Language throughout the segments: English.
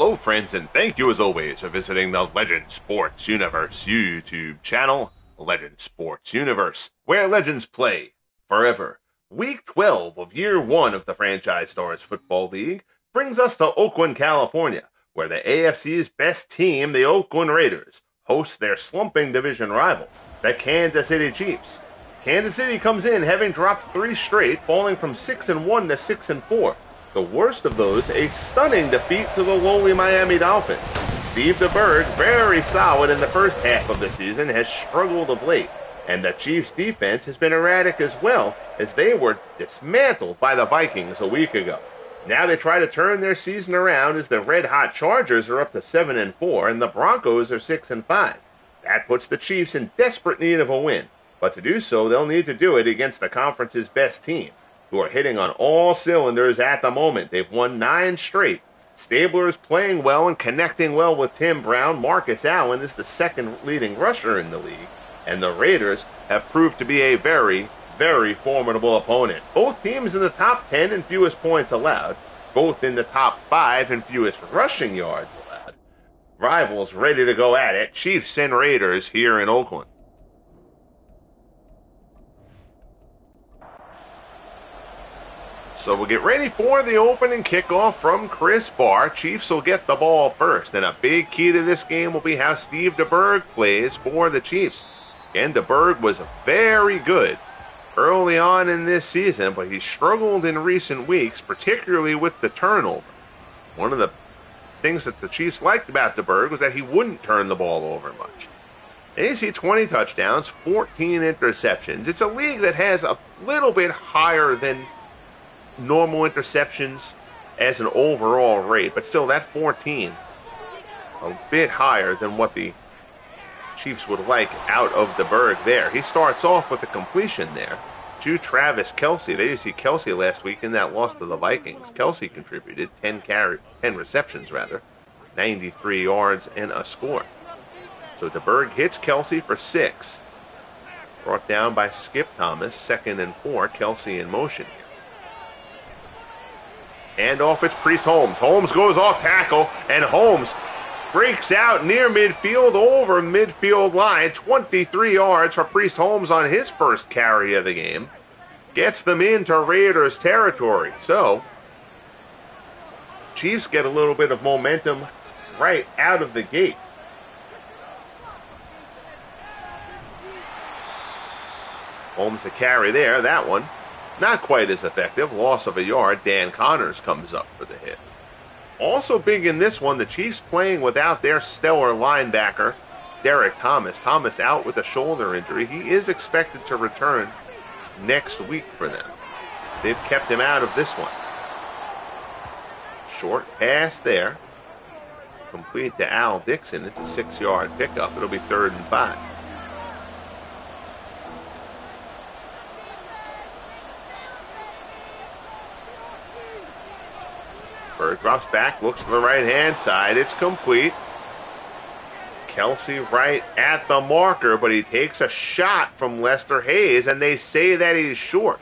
Hello friends, and thank you as always for visiting the Legend Sports Universe YouTube channel, Legend Sports Universe, where legends play forever. Week 12 of Year 1 of the Franchise Stars Football League brings us to Oakland, California, where the AFC's best team, the Oakland Raiders, hosts their slumping division rival, the Kansas City Chiefs. Kansas City comes in having dropped 3 straight, falling from 6-1 to 6-4. The worst of those, a stunning defeat to the lowly Miami Dolphins. Steve DeBerg, very solid in the first half of the season, has struggled of late. And the Chiefs' defense has been erratic as well, as they were dismantled by the Vikings a week ago. Now they try to turn their season around as the red-hot Chargers are up to 7-4, and the Broncos are 6-5. That puts the Chiefs in desperate need of a win. But to do so, they'll need to do it against the conference's best team, who are hitting on all cylinders at the moment. They've won 9 straight. Stabler is playing well and connecting well with Tim Brown. Marcus Allen is the second leading rusher in the league. And the Raiders have proved to be a very, very formidable opponent. Both teams in the top 10 in fewest points allowed. Both in the top 5 in fewest rushing yards allowed. Rivals ready to go at it. Chiefs and Raiders here in Oakland. So we'll get ready for the opening kickoff from Chris Barr. Chiefs will get the ball first, and a big key to this game will be how Steve DeBerg plays for the Chiefs. Again, DeBerg was very good early on in this season, but he struggled in recent weeks, particularly with the turnover. One of the things that the Chiefs liked about DeBerg was that he wouldn't turn the ball over much. And you see 20 touchdowns, 14 interceptions. It's a league that has a little bit higher than normal interceptions as an overall rate, but still that 14 a bit higher than what the Chiefs would like out of DeBerg there. He starts off with a completion there to Travis Kelce. They didn't see Kelce last week in that loss to the Vikings. Kelce contributed 10 receptions, 93 yards and a score. So DeBerg hits Kelce for 6. Brought down by Skip Thomas, 2nd and 4. Kelce in motion here. And off it's Priest Holmes. Holmes goes off tackle, and Holmes breaks out near midfield, over midfield line. 23 yards for Priest Holmes on his first carry of the game. Gets them into Raiders territory. So, Chiefs get a little bit of momentum right out of the gate. Holmes a carry there, that one. Not quite as effective. Loss of a yard. Dan Connors comes up for the hit. Also big in this one, the Chiefs playing without their stellar linebacker, Derek Thomas. Thomas out with a shoulder injury. He is expected to return next week for them. They've kept him out of this one. Short pass there. Complete to Al Dixon. It's a 6-yard pickup. It'll be 3rd and 5. Berg drops back, looks to the right-hand side. It's complete. Kelce right at the marker, but he takes a shot from Lester Hayes, and they say that he's short.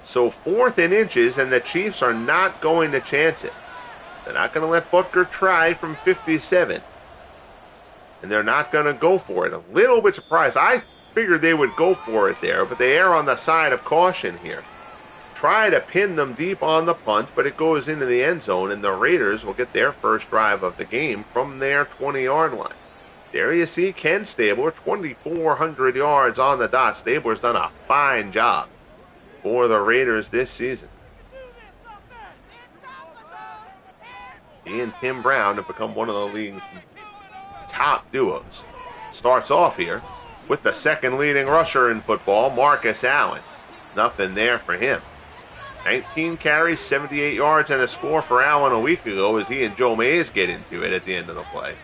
So 4th and inches, and the Chiefs are not going to chance it. They're not going to let Butker try from 57. And they're not going to go for it. A little bit surprised. I figured they would go for it there, but they err on the side of caution here. Try to pin them deep on the punt, but it goes into the end zone, and the Raiders will get their first drive of the game from their 20-yard line. There you see Ken Stabler, 2,400 yards on the dot. Stabler's done a fine job for the Raiders this season. He and Tim Brown have become one of the league's top duos. Starts off here with the second leading rusher in football, Marcus Allen. Nothing there for him. 19 carries, 78 yards, and a score for Allen a week ago as he and Joe Mays get into it at the end of the play.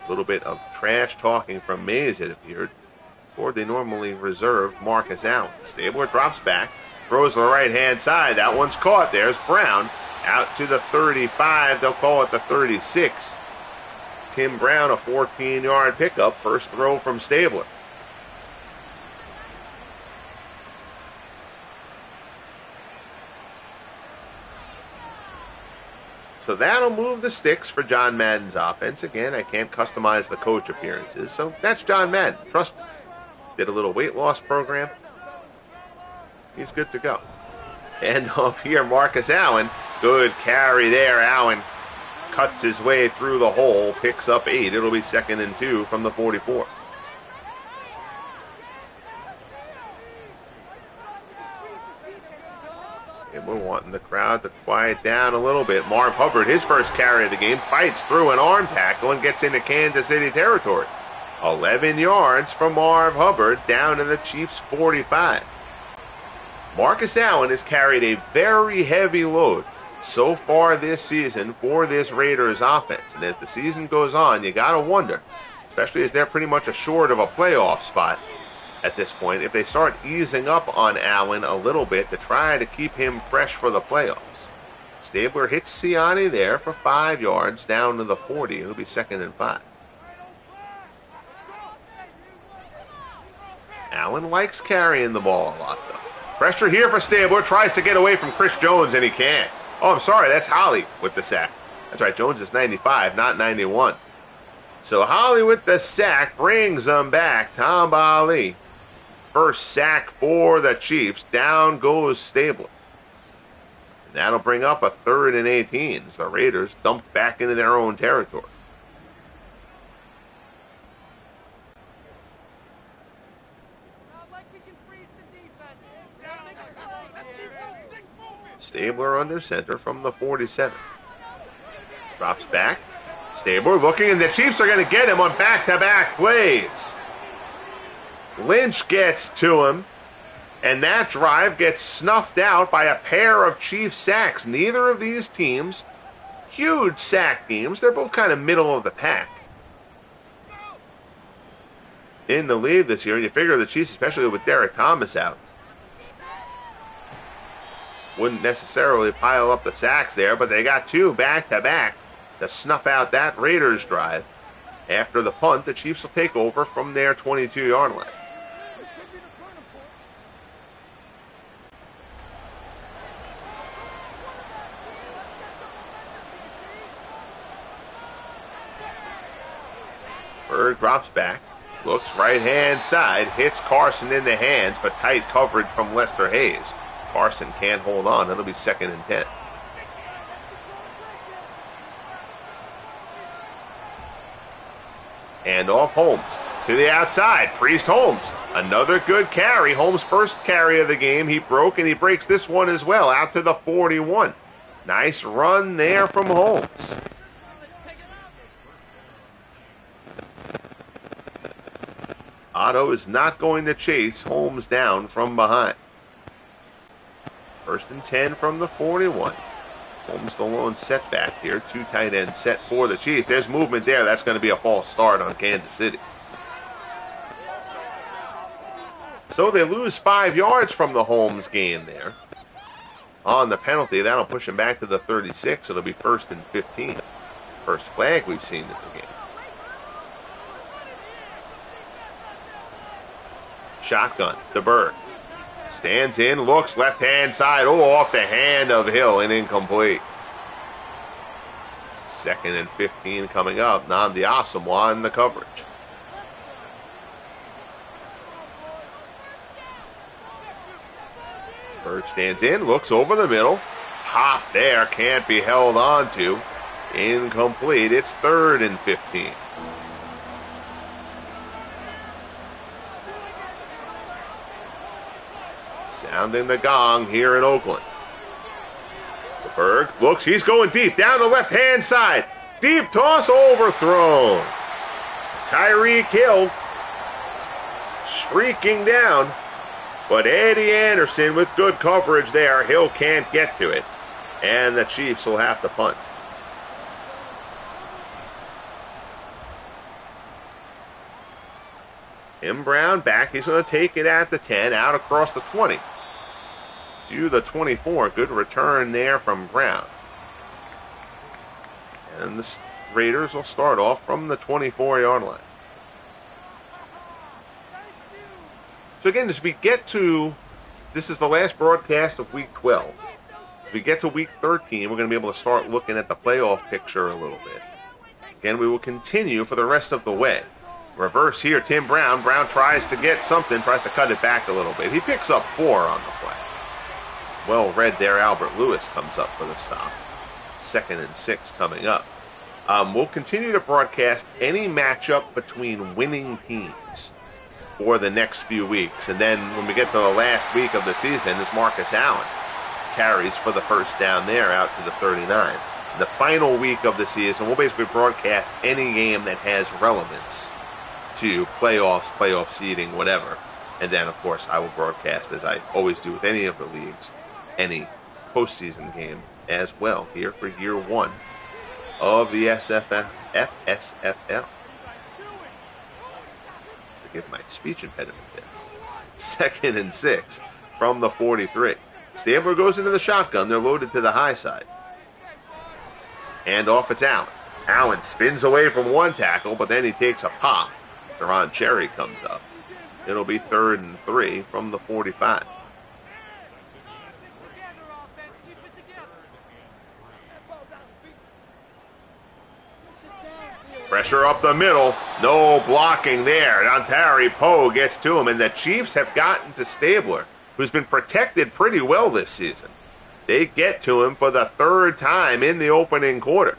A little bit of trash talking from Mays, it appeared, or they normally reserve Marcus Allen. Stabler drops back, throws to the right-hand side. That one's caught. There's Brown out to the 35. They'll call it the 36. Tim Brown, a 14-yard pickup. First throw from Stabler. So that'll move the sticks for John Madden's offense. Again, I can't customize the coach appearances, so that's John Madden. Trust me. Did a little weight loss program. He's good to go. And off here, Marcus Allen. Good carry there. Allen cuts his way through the hole, picks up 8. It'll be 2nd and 2 from the 44. We're wanting the crowd to quiet down a little bit. Marv Hubbard, his first carry of the game, fights through an arm tackle and gets into Kansas City territory. 11 yards from Marv Hubbard down to the Chiefs' 45. Marcus Allen has carried a very heavy load so far this season for this Raiders offense. And as the season goes on, you got to wonder, especially as they're pretty much assured of a playoff spot at this point, if they start easing up on Allen a little bit to try to keep him fresh for the playoffs. Stabler hits Siani there for 5 yards down to the 40. It'll be 2nd and 5. Allen likes carrying the ball a lot, though. Pressure here for Stabler. Tries to get away from Chris Jones, and he can't. Oh, I'm sorry. That's Holly with the sack. That's right. Jones is 95, not 91. So Holly with the sack brings them back. Tamba Ali. First sack for the Chiefs. Down goes Stabler. And that'll bring up a 3rd and 18 as the Raiders dumped back into their own territory. Stabler under center from the 47. Drops back. Stabler looking, and the Chiefs are going to get him on back-to-back plays. Lynch gets to him, and that drive gets snuffed out by a pair of Chiefs sacks. Neither of these teams, huge sack teams, they're both kind of middle of the pack in the league this year. And you figure the Chiefs, especially with Derek Thomas out, wouldn't necessarily pile up the sacks there, but they got 2 back-to-back to snuff out that Raiders drive. After the punt, the Chiefs will take over from their 22-yard line. Berg drops back, looks right-hand side, hits Carson in the hands, but tight coverage from Lester Hayes. Carson can't hold on. It'll be 2nd and 10. And off Holmes to the outside. Priest Holmes. Another good carry. Holmes' first carry of the game. He broke, and he breaks this one as well. Out to the 41. Nice run there from Holmes. Otto is not going to chase Holmes down from behind. 1st and 10 from the 41. Holmes the lone setback here. 2 tight ends set for the Chiefs. There's movement there. That's going to be a false start on Kansas City. So they lose 5 yards from the Holmes gain there. On the penalty, that'll push him back to the 36. It'll be 1st and 15. First flag we've seen in the game. Shotgun, DeBerg. Stands in, looks left-hand side. Oh, off the hand of Hill and incomplete. 2nd and 15 coming up. Nnamdi Asomugha in the coverage. Berg stands in, looks over the middle. Pop there, can't be held on to. Incomplete. It's 3rd and 15. Sounding the gong here in Oakland. DeBerg looks, he's going deep, down the left-hand side. Deep toss, overthrown. Tyreek Hill streaking down, but Eddie Anderson with good coverage there. Hill can't get to it, and the Chiefs will have to punt. Tim Brown back. He's going to take it at the 10, out across the 20 to the 24. Good return there from Brown. And the Raiders will start off from the 24-yard line. So again, as we get to, this is the last broadcast of Week 12. As we get to week 13, we're going to be able to start looking at the playoff picture a little bit. Again, we will continue for the rest of the way. Reverse here, Tim Brown. Brown tries to get something, tries to cut it back a little bit. He picks up 4 on the play. Well read there. Albert Lewis comes up for the stop. 2nd and 6 coming up. We'll continue to broadcast any matchup between winning teams for the next few weeks. And then when we get to the last week of the season, is Marcus Allen carries for the first down there out to the 39. The final week of the season, we'll basically broadcast any game that has relevance to playoffs, playoff seeding, whatever. And then, of course, I will broadcast, as I always do with any of the leagues, any postseason game as well here for year 1 of the FSFL. Forgive my speech impediment there. 2nd and 6 from the 43. Stabler goes into the shotgun. They're loaded to the high side. And off it's Allen. Allen spins away from one tackle, but then he takes a pop. Deron Cherry comes up. It'll be 3rd and 3 from the 45. Pressure up the middle. No blocking there. Dontari Poe gets to him, and the Chiefs have gotten to Stabler, who's been protected pretty well this season. They get to him for the 3rd time in the opening quarter.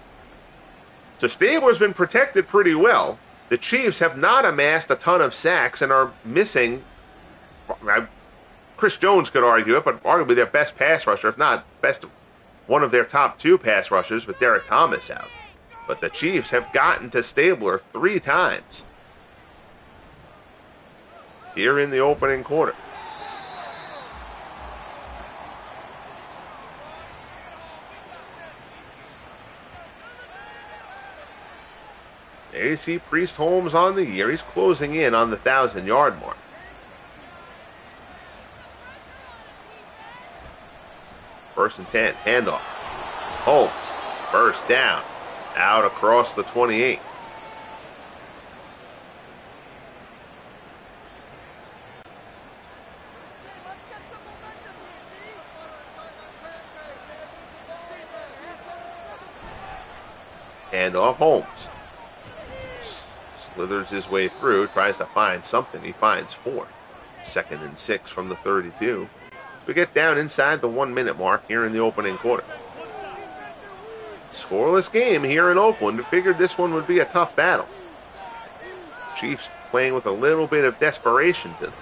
So Stabler's been protected pretty well. The Chiefs have not amassed a ton of sacks and are missing, Chris Jones could argue it, but arguably their best pass rusher, if not one of their top 2 pass rushers with Derek Thomas out. But the Chiefs have gotten to Stabler 3 times here in the opening quarter. There you see Priest Holmes on the year. He's closing in on the 1,000-yard mark. First and 10, handoff. Holmes, first down, out across the 28. Handoff, Holmes. Slithers his way through, tries to find something. He finds 4. 2nd and 6 from the 32. We get down inside the 1-minute mark here in the opening quarter. Scoreless game here in Oakland. We figured this one would be a tough battle. Chiefs playing with a little bit of desperation to them.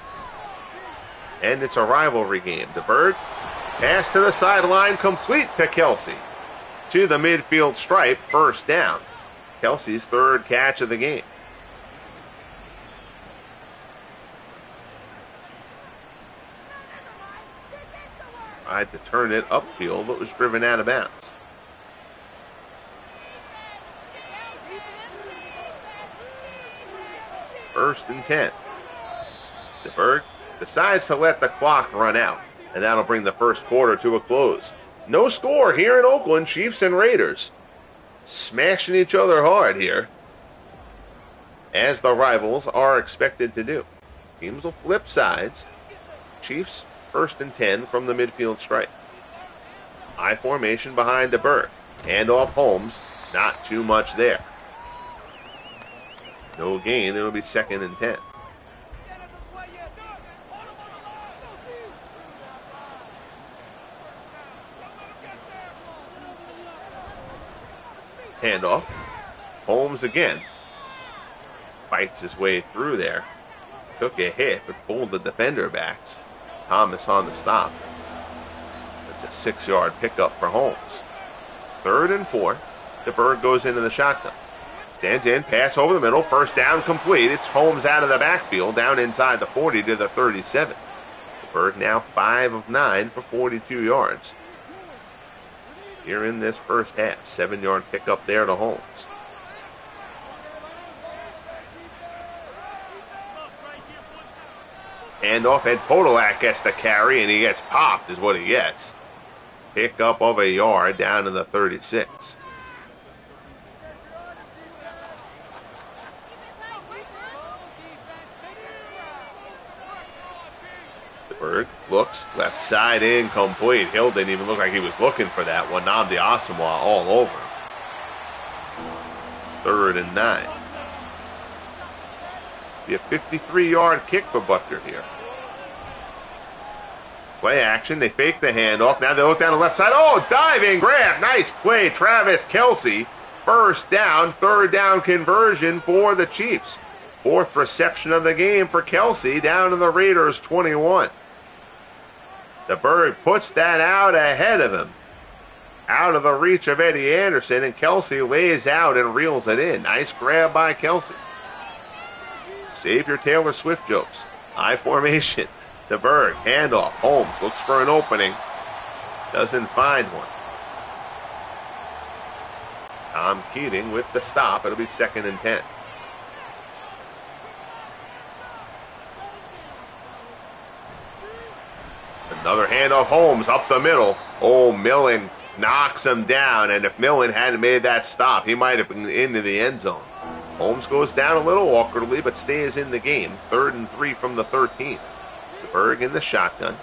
And it's a rivalry game. DeBerg, pass to the sideline, complete to Kelsey. To the midfield stripe, first down. Kelsey's 3rd catch of the game. Tried to turn it upfield, but was driven out of bounds. First and 10. DeBerg decides to let the clock run out, and that'll bring the first quarter to a close. No score here in Oakland. Chiefs and Raiders smashing each other hard here, as the rivals are expected to do. Teams will flip sides. Chiefs, 1st and 10 from the midfield stripe. High formation behind DeBerg. Handoff Holmes. Not too much there. No gain. It'll be 2nd and 10. Handoff. Holmes again. Fights his way through there. Took a hit, but pulled the defender back. Thomas on the stop. It's a 6-yard pickup for Holmes. 3rd and 4. DeBerg goes into the shotgun. Stands in, pass over the middle, first down complete. It's Holmes out of the backfield, down inside the 40 to the 37. DeBerg now 5 of 9 for 42 yards. Here in this first half, 7-yard pickup there to Holmes. Handoff, Ed Podolak gets the carry, and he gets popped is what he gets. Pick up of a yard down to the 36. The DeBerg looks, left side incomplete. Hill didn't even look like he was looking for that one. Nnamdi Asomugha all over him. 3rd and 9. Be a 53-yard kick for Butker here. Play action. They fake the handoff. Now they look down the left side. Oh, diving grab. Nice play. Travis Kelce. 1st down. 3rd down conversion for the Chiefs. 4th reception of the game for Kelce down to the Raiders 21. DeBerg puts that out ahead of him. Out of the reach of Eddie Anderson, and Kelce lays out and reels it in. Nice grab by Kelce. Save your Taylor Swift jokes. High formation. DeBerg, handoff. Holmes looks for an opening. Doesn't find one. Tom Keating with the stop. It'll be 2nd and 10. Another handoff. Holmes up the middle. Oh, Millen knocks him down, and if Millen hadn't made that stop, he might have been into the end zone. Holmes goes down a little awkwardly, but stays in the game. 3rd and 3 from the 13. DeBerg in the shotgun.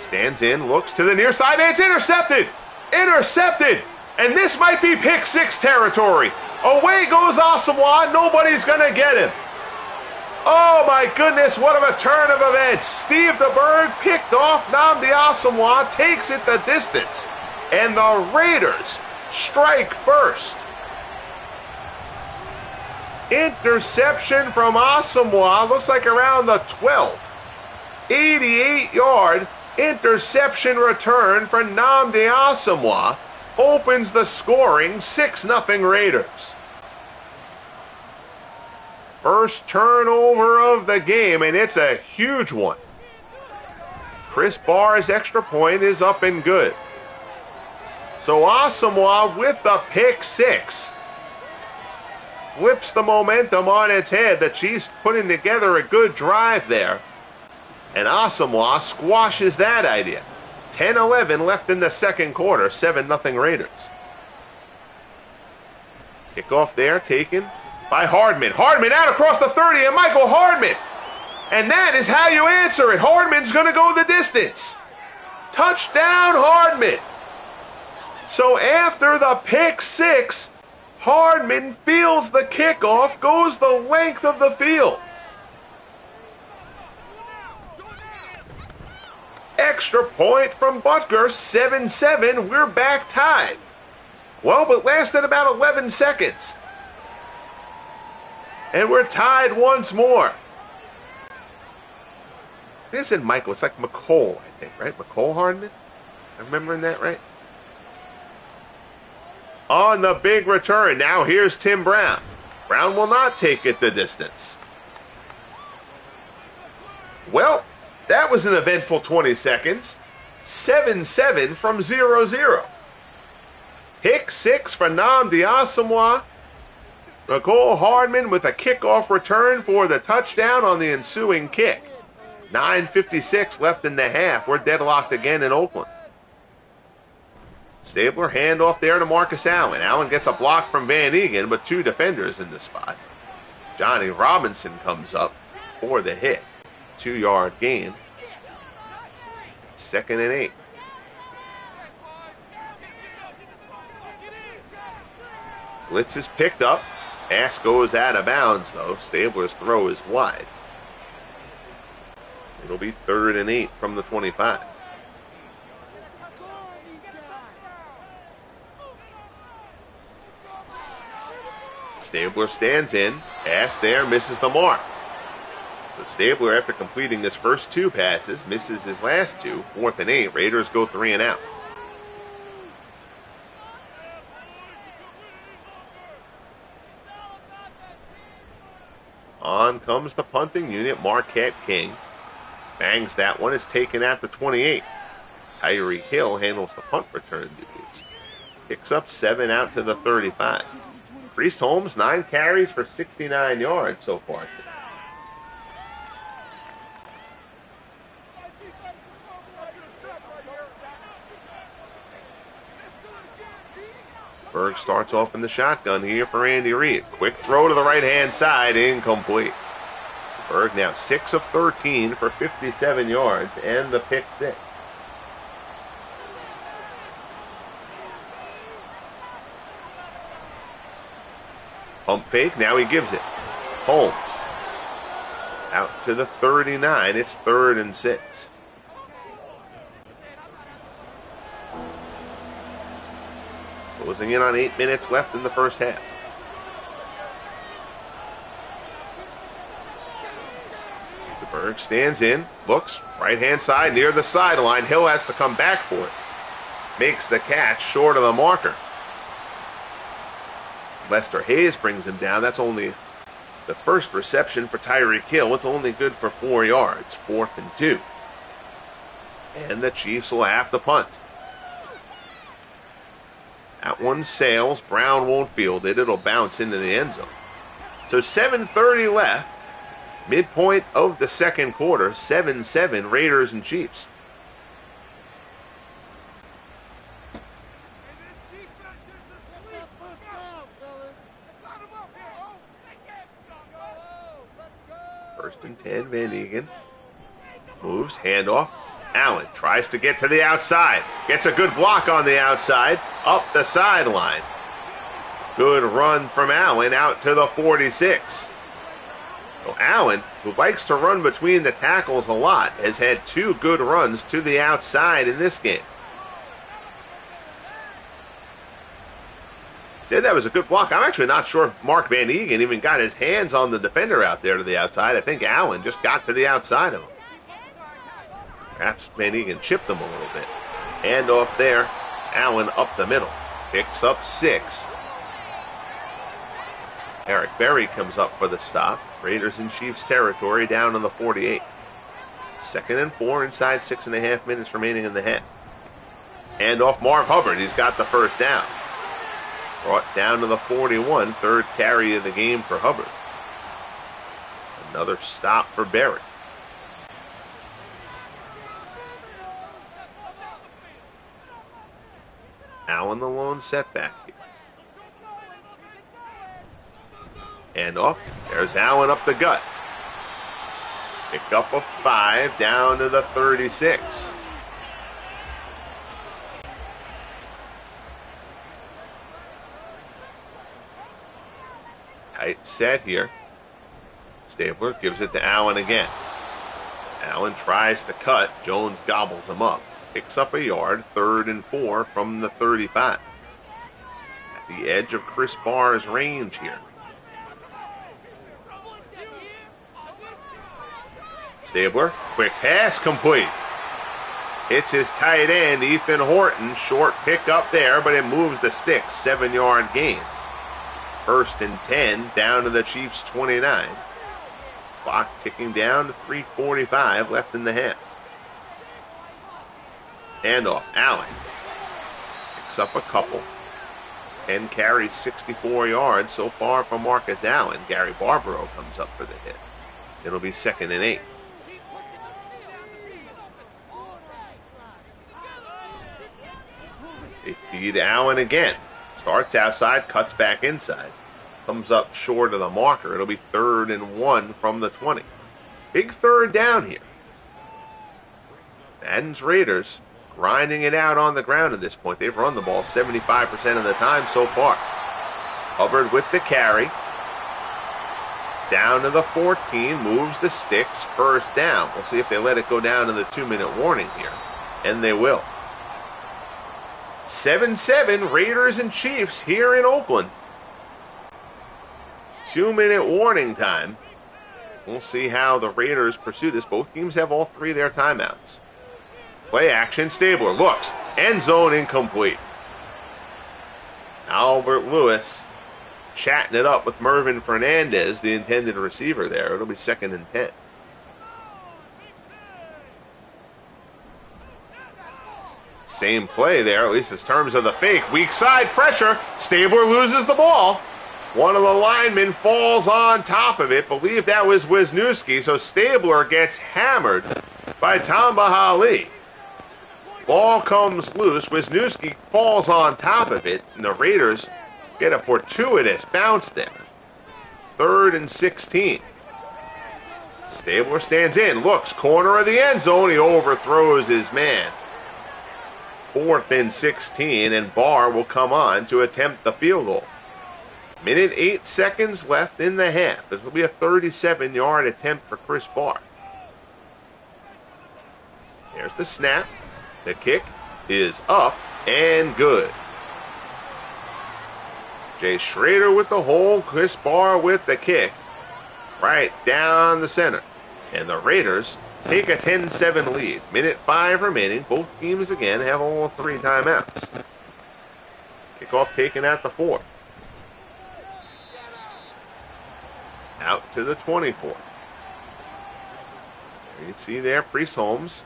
Stands in, looks to the near side, and it's intercepted! Intercepted! And this might be pick 6 territory. Away goes Asomugha. Nobody's going to get him. Oh my goodness, what a turn of events. Steve DeBerg picked off Nnamdi Asomugha, takes it the distance. And the Raiders strike first. Interception from Asomugha, looks like around the 12. 88-yard interception return for Nnamdi Asomugha opens the scoring. 6-0 Raiders. First turnover of the game, and it's a huge one. Chris Barr's extra point is up and good. So Asomugha with the pick 6 flips the momentum on its head. The Chiefs putting together a good drive there. And Asomugha squashes that idea. 10-11 left in the second quarter. 7-0 Raiders. Kickoff there taken by Hardman. Hardman out across the 30, and Michael Hardman. And that is how you answer it. Hardman's going to go the distance. Touchdown, Hardman. So after the pick 6, Hardman fields the kickoff, goes the length of the field. Extra point from Butker, 7-7. We're back tied. Well, but lasted about 11 seconds. And we're tied once more. This isn't Michael, it's like McCole, I think, right? McCole Hardman? I'm remembering that right? On the big return, now here's Tim Brown. Brown will not take it the distance. Well, that was an eventful 20 seconds. 7-7 from 0-0. Pick 6 for Nnamdi Asomugha. McCole Hardman with a kickoff return for the touchdown on the ensuing kick. 9:56 left in the half. We're deadlocked again in Oakland. Stabler handoff there to Marcus Allen. Allen gets a block from Van Egan, but 2 defenders in the spot. Johnny Robinson comes up for the hit. 2-yard gain. 2nd and 8. Blitz is picked up. Pass goes out of bounds, though. Stabler's throw is wide. It'll be 3rd and 8 from the 25. Stabler stands in. Pass there, misses the mark. So Stabler, after completing his first 2 passes, misses his last 2. 4th and 8. Raiders go 3 and out. On comes the punting unit. Marquette King bangs that one. It's taken at the 28. Tyree Hill handles the punt return duties. Picks up 7 out to the 35. Priest Holmes, 9 carries for 69 yards so far today. Berg starts off in the shotgun here for Andy Reid. Quick throw to the right-hand side, incomplete. Berg now 6 of 13 for 57 yards and the pick 6. Pump fake, now he gives it. Holmes out to the 39. It's 3rd and 6. Closing in on 8 minutes left in the first half. DeBerg stands in, looks, right-hand side near the sideline. Hill has to come back for it. Makes the catch short of the marker. Lester Hayes brings him down. That's only the first reception for Tyreek Hill. It's only good for 4 yards, 4th and 2. And the Chiefs will have to punt. That one sails. Brown won't field it. It'll bounce into the end zone. So 7:30 left. Midpoint of the second quarter. 7-7 Raiders and Chiefs. First and 10, Van Egan moves, handoff. Allen tries to get to the outside. Gets a good block on the outside, up the sideline. Good run from Allen out to the 46. So Allen, who likes to run between the tackles a lot, has had 2 good runs to the outside in this game. Said that was a good block. I'm actually not sure if Mark Van Egan even got his hands on the defender out there to the outside. I think Allen just got to the outside of him. Perhaps Van Egan chipped him a little bit. Hand off there. Allen up the middle. Picks up 6. Eric Berry comes up for the stop. Raiders in Chiefs territory down on the 48. 2nd and 4 inside 6.5 minutes remaining in the half. Hand off Marv Hubbard. He's got the first down. Brought down to the 41, 3rd carry of the game for Hubbard. Another stop for Berry. Allen the lone setback here. Hand off. There's Allen up the gut. Pick up a 5 down to the 36. Tight set here. Stabler gives it to Allen again. Allen tries to cut. Jones gobbles him up. Picks up a yard. 3rd and 4 from the 35. At the edge of Chris Barr's range here. Stabler, quick pass complete. Hits his tight end, Ethan Horton. Short pick up there, but it moves the sticks. 7-yard gain. 1st and 10, down to the Chiefs' 29. Clock ticking down to 3:45 left in the half. Handoff, Allen. Picks up a couple. 10 carries, 64 yards so far from Marcus Allen. Gary Barbaro comes up for the hit. It'll be 2nd and 8. They feed Allen again. Starts outside, cuts back inside. Comes up short of the marker. It'll be 3rd and 1 from the 20. Big 3rd down here. Madden's Raiders grinding it out on the ground at this point. They've run the ball 75% of the time so far. Hubbard with the carry. Down to the 14, moves the sticks, 1st down. We'll see if they let it go down to the 2-minute warning here. And they will. 7-7 Raiders and Chiefs here in Oakland. 2-minute warning time. We'll see how the Raiders pursue this. Both teams have all 3 of their timeouts. Play action. Stabler looks. End zone incomplete. Albert Lewis chatting it up with Mervin Fernandez, the intended receiver there. It'll be 2nd and 10. Same play there, at least in terms of the fake. Weak side pressure. Stabler loses the ball. One of the linemen falls on top of it. Believe that was Wisniewski, so Stabler gets hammered by Tamba Ali. Ball comes loose. Wisniewski falls on top of it, and the Raiders get a fortuitous bounce there. 3rd and 16. Stabler stands in, looks, corner of the end zone. He overthrows his man. 4th and 16, and Barr will come on to attempt the field goal. Minute 8 seconds left in the half. This will be a 37-yard attempt for Chris Barr. There's the snap. The kick is up and good. Jay Schrader with the hole, Chris Barr with the kick. Right down the center. And the Raiders take a 10-7 lead. Minute 5 remaining. Both teams again have all 3 timeouts. Kickoff taken at the 4. Out to the 24. You can see there, Priest Holmes.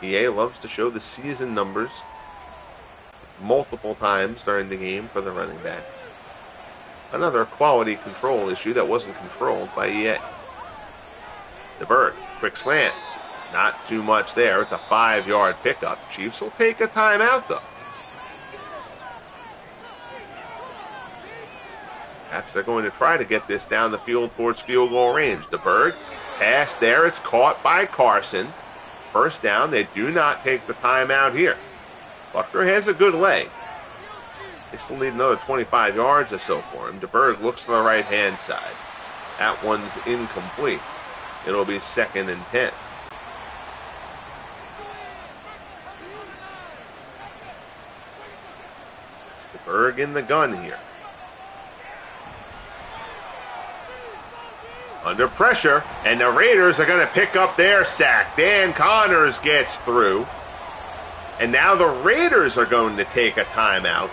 EA loves to show the season numbers multiple times during the game for the running backs. Another quality control issue that wasn't controlled by EA. DeBerg, quick slant. Not too much there. It's a 5-yard pickup. Chiefs will take a timeout, though. Perhaps they're going to try to get this down the field towards field goal range. DeBerg, pass there. It's caught by Carson. First down. They do not take the timeout here. Buckner has a good leg. They still need another 25 yards or so for him. DeBerg looks to the right-hand side. That one's incomplete. It'll be 2nd and 10. DeBerg in the gun here. Under pressure, and the Raiders are going to pick up their sack. Dan Connors gets through. And now the Raiders are going to take a timeout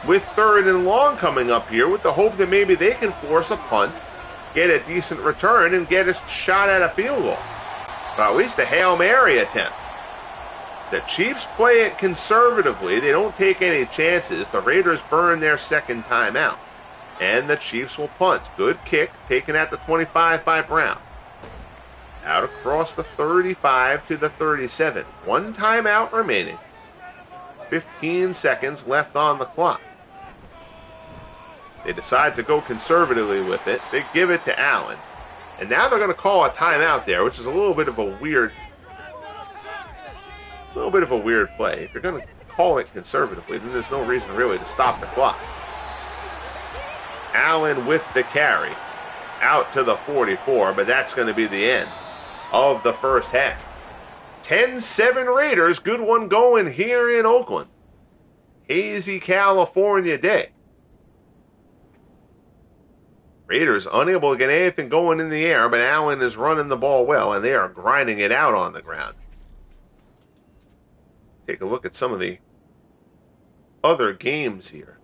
with 3rd and long coming up here with the hope that maybe they can force a punt, get a decent return, and get a shot at a field goal. Or at least a Hail Mary attempt. The Chiefs play it conservatively. They don't take any chances. The Raiders burn their 2nd timeout. And the Chiefs will punt. Good kick, taken at the 25 by Brown. Out across the 35 to the 37. 1 timeout remaining. 15 seconds left on the clock. They decide to go conservatively with it. They give it to Allen. And now they're going to call a timeout there, which is a little bit of a weird play. If you're going to call it conservatively, then there's no reason really to stop the clock. Allen with the carry out to the 44, but that's going to be the end of the first half. 10-7 Raiders. Good one going here in Oakland. Hazy California day. Raiders unable to get anything going in the air, but Allen is running the ball well, and they are grinding it out on the ground. Take a look at some of the other games here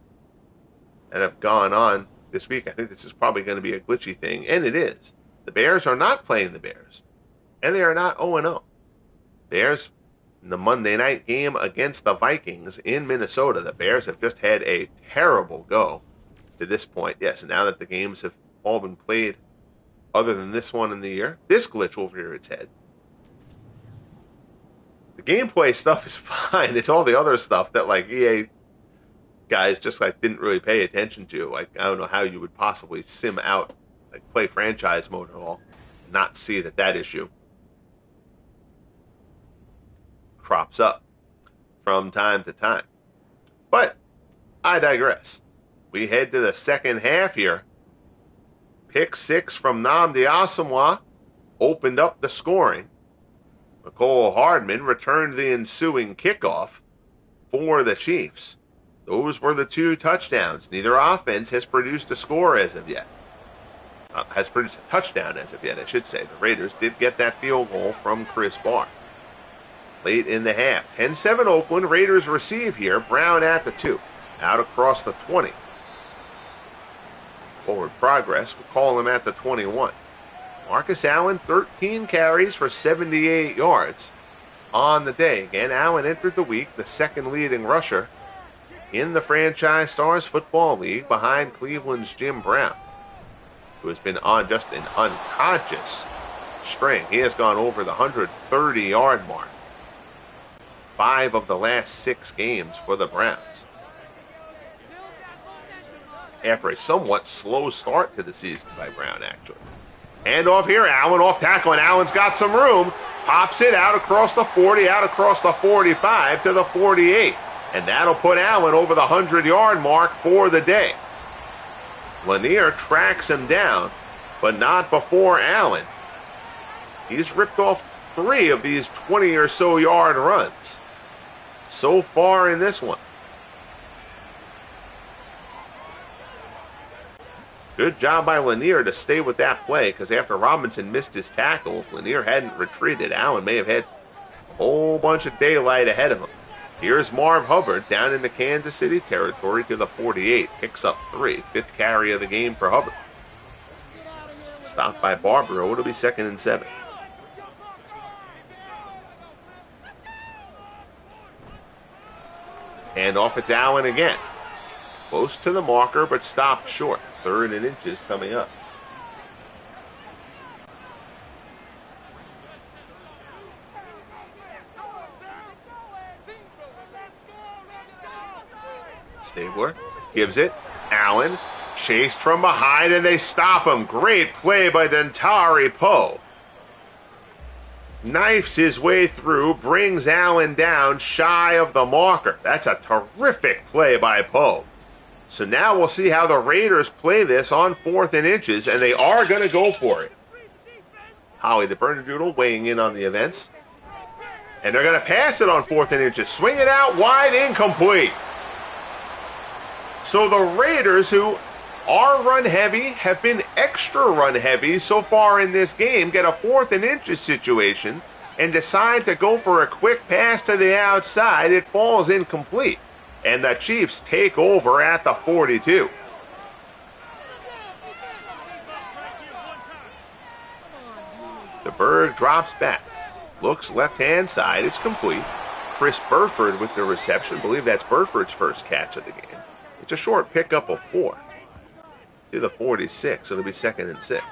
that have gone on this week. I think this is probably going to be a glitchy thing, and it is. The Bears are not playing the Bears, and they are not 0-0. Bears, in the Monday night game against the Vikings in Minnesota, the Bears have just had a terrible go to this point. Yes, now that the games have all been played other than this one in the year, this glitch will rear its head. The gameplay stuff is fine. It's all the other stuff that EA guys just didn't really pay attention to. I don't know how you would possibly sim out, play franchise mode at all, and not see that issue crops up from time to time. But I digress. We head to the second half here. Pick 6 from Nnamdi Asomugha opened up the scoring. Mecole Hardman returned the ensuing kickoff for the Chiefs. Those were the 2 touchdowns. Neither offense has produced a score as of yet. Has produced a touchdown as of yet, I should say. The Raiders did get that field goal from Chris Barr late in the half. 10-7 Oakland. Raiders receive here. Brown at the 2. Out across the 20. Forward progress. We'll call him at the 21. Marcus Allen, 13 carries for 78 yards on the day. Again, Allen entered the week the 2nd leading rusher in the Franchise Stars Football League behind Cleveland's Jim Brown, who has been on just an unconscious string. He has gone over the 130-yard mark 5 of the last 6 games for the Browns. After a somewhat slow start to the season by Brown, actually. Hand off here, Allen off tackle, and Allen's got some room. Pops it out across the 40, out across the 45 to the 48. And that'll put Allen over the 100-yard mark for the day. Lanier tracks him down, but not before Allen. He's ripped off 3 of these 20 or so yard runs so far in this one. Good job by Lanier to stay with that play, because after Robinson missed his tackle, if Lanier hadn't retreated, Allen may have had a whole bunch of daylight ahead of him. Here's Marv Hubbard down into Kansas City territory to the 48. Picks up 3. 5th carry of the game for Hubbard. Stopped by Barbaro. It'll be 2nd and 7. Hand off, it's Allen again. Close to the marker, but stopped short. 3rd and inches coming up. Stabler gives it. Allen chased from behind, and they stop him. Great play by Dentari Poe. Knifes his way through, brings Allen down shy of the marker. That's a terrific play by Poe. So now we'll see how the Raiders play this on 4th and inches, and they are going to go for it. Howie the Bernedoodle weighing in on the events. And they're going to pass it on 4th and inches. Swing it out wide, incomplete. So the Raiders, who are run heavy, have been extra run heavy so far in this game, get a 4th and inches situation and decide to go for a quick pass to the outside. It falls incomplete. And the Chiefs take over at the 42. DeBerg drops back. Looks left-hand side. It's complete. Chris Burford with the reception. I believe that's Burford's first catch of the game. It's a short pickup of 4 to the 46. So it'll be 2nd and 6.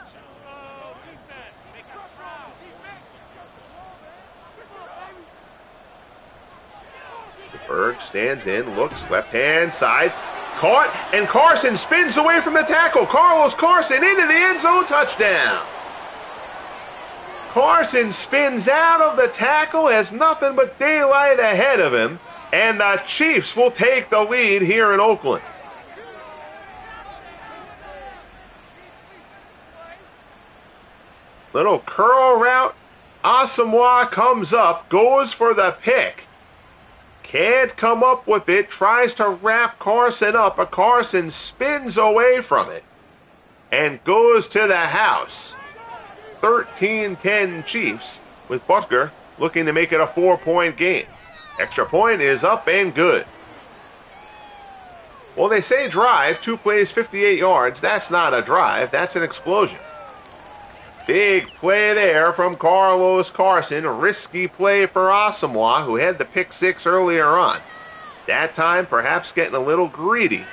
DeBerg stands in, looks left-hand side. Caught, and Carson spins away from the tackle. Carlos Carson into the end zone, touchdown. Carson spins out of the tackle, has nothing but daylight ahead of him, and the Chiefs will take the lead here in Oakland. Little curl route. Asamoah comes up, goes for the pick. Can't come up with it, tries to wrap Carson up, but Carson spins away from it and goes to the house. 13-10 Chiefs, with Butker looking to make it a 4-point game. Extra point is up and good. Well, they say drive, 2 plays, 58 yards. That's not a drive, that's an explosion. Big play there from Carlos Carson. Risky play for Asamoah, who had the pick 6 earlier on. That time, perhaps getting a little greedy.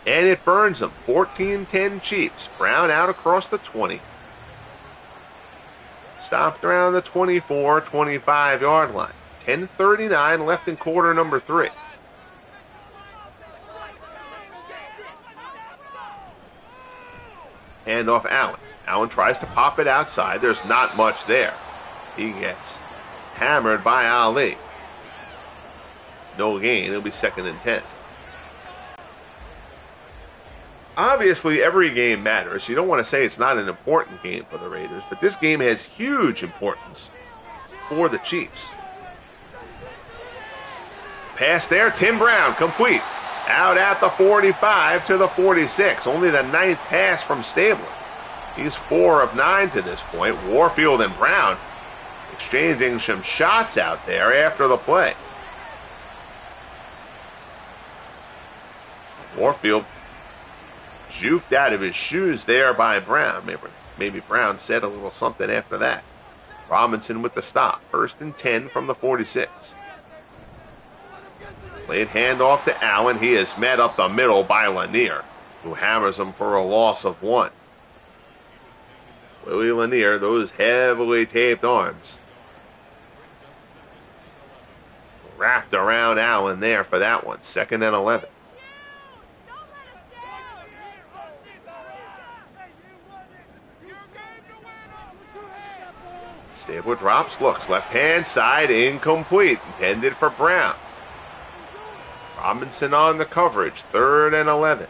And it burns them. 14-10 Chiefs. Brown out across the 20. Stopped around the 24, 25-yard line. 10:39 left in quarter number 3. Hand off Allen. Allen tries to pop it outside. There's not much there. He gets hammered by Ali. No gain. It'll be 2nd and 10. Obviously, every game matters. You don't want to say it's not an important game for the Raiders, but this game has huge importance for the Chiefs. Pass there. Tim Brown, complete. Out at the 45 to the 46. Only the 9th pass from Stabler. He's 4 of 9 to this point. Warfield and Brown exchanging some shots out there after the play. Warfield juked out of his shoes there by Brown. Maybe Brown said a little something after that. Robinson with the stop. 1st and 10 from the 46. Late handoff to Allen. He is met up the middle by Lanier, who hammers him for a loss of 1. Willie Lanier, those heavily taped arms. Wrapped around Allen there for that one. 2nd and 11. Stabler drops, looks, left hand side, incomplete, intended for Brown. Robinson on the coverage, 3rd and 11.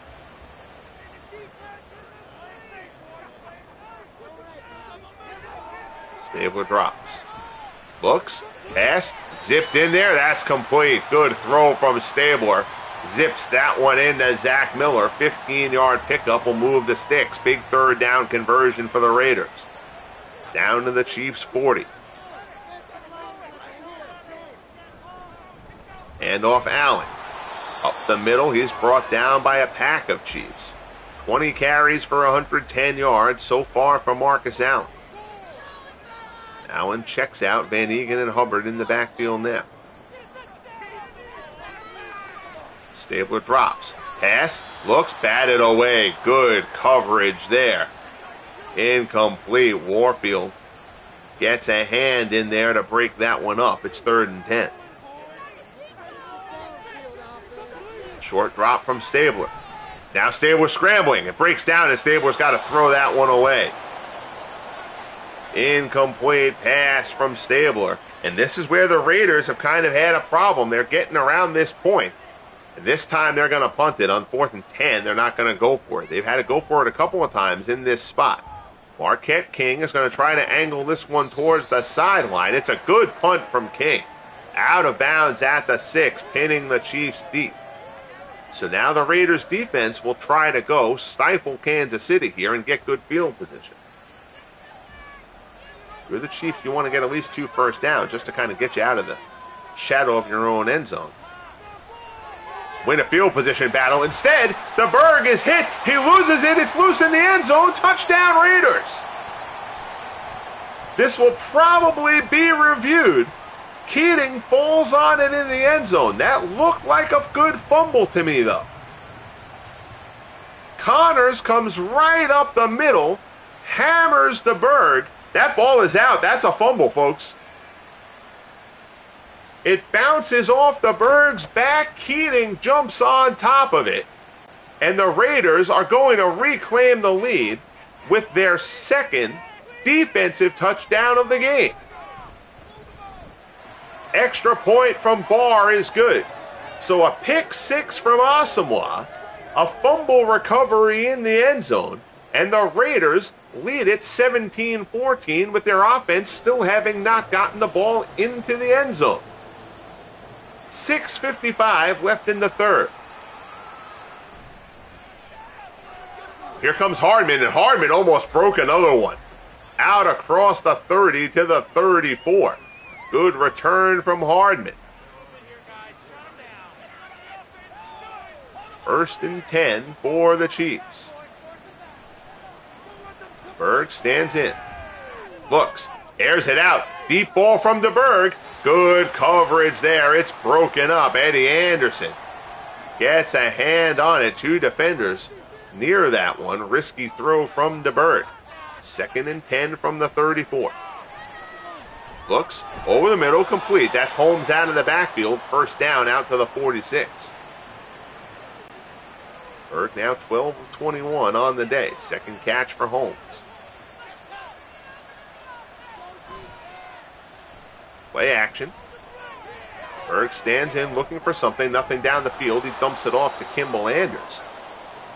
Stabler drops, looks, pass, zipped in there, that's complete. Good throw from Stabler. Zips that one into Zach Miller. 15-yard pickup will move the sticks. Big 3rd down conversion for the Raiders. Down to the Chiefs' 40. Hand off Allen. Up the middle, he's brought down by a pack of Chiefs. 20 carries for 110 yards so far from Marcus Allen. Allen checks out. Van Egan and Hubbard in the backfield now. Stabler drops. Pass. Looks, batted away. Good coverage there. Incomplete. Warfield gets a hand in there to break that one up. It's 3rd and 10. Short drop from Stabler. Now Stabler scrambling. It breaks down and Stabler's got to throw that one away. Incomplete pass from Stabler. And this is where the Raiders have kind of had a problem. They're getting around this point. And this time they're going to punt it on 4th and 10. They're not going to go for it. They've had to go for it a couple of times in this spot. Marquette King is going to try to angle this one towards the sideline. It's a good punt from King. Out of bounds at the 6, pinning the Chiefs deep. So now the Raiders defense will try to go stifle Kansas City here and get good field position. If you're the Chiefs, you want to get at least 2 first downs just to kind of get you out of the shadow of your own end zone. Win a field position battle. Instead, DeBerg is hit. He loses it. It's loose in the end zone. Touchdown Raiders. This will probably be reviewed. Keating falls on it in the end zone. That looked like a good fumble to me, though. Connors comes right up the middle, hammers DeBerg. That ball is out. That's a fumble, folks. It bounces off DeBerg's back. Keating jumps on top of it. And the Raiders are going to reclaim the lead with their 2nd defensive touchdown of the game. Extra point from Barr is good. So a pick 6 from Asamoah, a fumble recovery in the end zone, and the Raiders lead it 17-14 with their offense still having not gotten the ball into the end zone. 6:55 left in the 3rd. Here comes Hardman, and Hardman almost broke another one. Out across the 30 to the 34. Good return from Hardman. 1st and 10 for the Chiefs. DeBerg stands in. Looks. Airs it out. Deep ball from DeBerg. Good coverage there. It's broken up. Eddie Anderson gets a hand on it. 2 defenders near that one. Risky throw from DeBerg. 2nd and 10 from the 34. Looks over the middle, complete. That's Holmes out of the backfield. 1st down out to the 46. Berg now 12 of 21 on the day. 2nd catch for Holmes. Play action. Berg stands in looking for something. Nothing down the field. He dumps it off to Kimball Anders.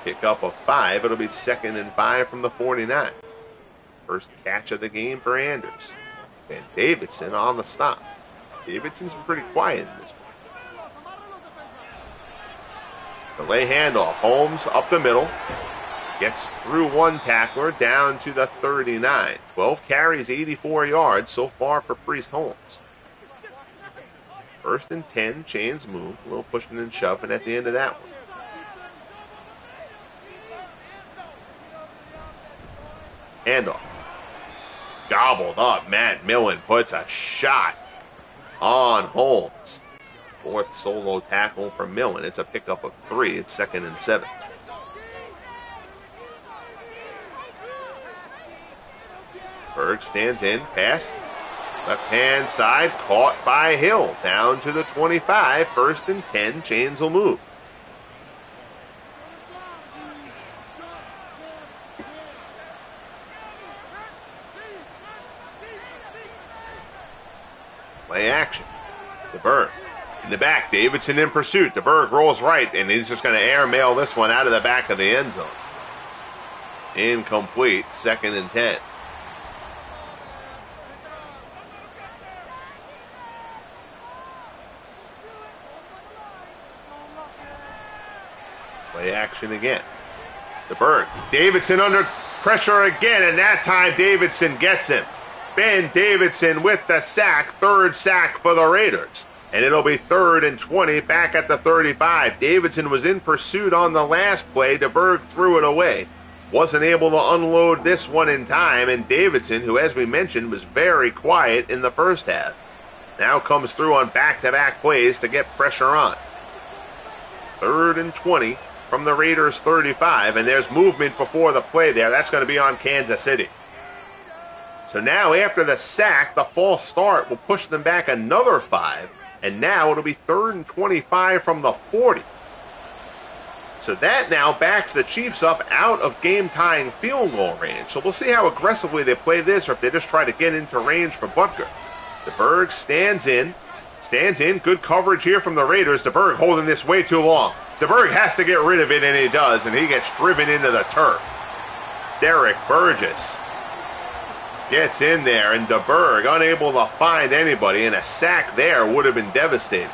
Pick up of 5. It'll be 2nd and 5 from the 49. 1st catch of the game for Anders. And Davidson on the stop. Davidson's been pretty quiet in this one. Delay handoff. Holmes up the middle. Gets through one tackler down to the 39. 12 carries, 84 yards so far for Priest Holmes. 1st and 10, chains move. A little pushing and shoving at the end of that one. Handoff. Gobbled up. Matt Millen puts a shot on Holmes. 4th solo tackle for Millen. It's a pickup of 3. It's 2nd and 7. Berg stands in. Pass. Left hand side. Caught by Hill. Down to the 25. 1st and 10. Chains will move. Play action. DeBerg in the back. Davidson in pursuit. DeBerg rolls right, and he's just going to airmail this one out of the back of the end zone. Incomplete. 2nd and 10. Play action again. DeBerg. Davidson under pressure again, and that time Davidson gets him. Ben Davidson with the sack, 3rd sack for the Raiders. And it'll be 3rd and 20 back at the 35. Davidson was in pursuit on the last play. DeBerg threw it away. Wasn't able to unload this one in time, and Davidson, who as we mentioned was very quiet in the first half, now comes through on back-to-back plays to get pressure on. 3rd and 20 from the Raiders 35, and there's movement before the play there. That's going to be on Kansas City. So now after the sack, the false start will push them back another 5, and now it'll be 3rd and 25 from the 40. So that now backs the Chiefs up out of game-tying field goal range. So we'll see how aggressively they play this, or if they just try to get into range for Butker. DeBerg stands in. Good coverage here from the Raiders. DeBerg holding this way too long. DeBerg has to get rid of it, and he does, and he gets driven into the turf. Derek Burgess gets in there, and DeBerg unable to find anybody, and a sack there would have been devastating.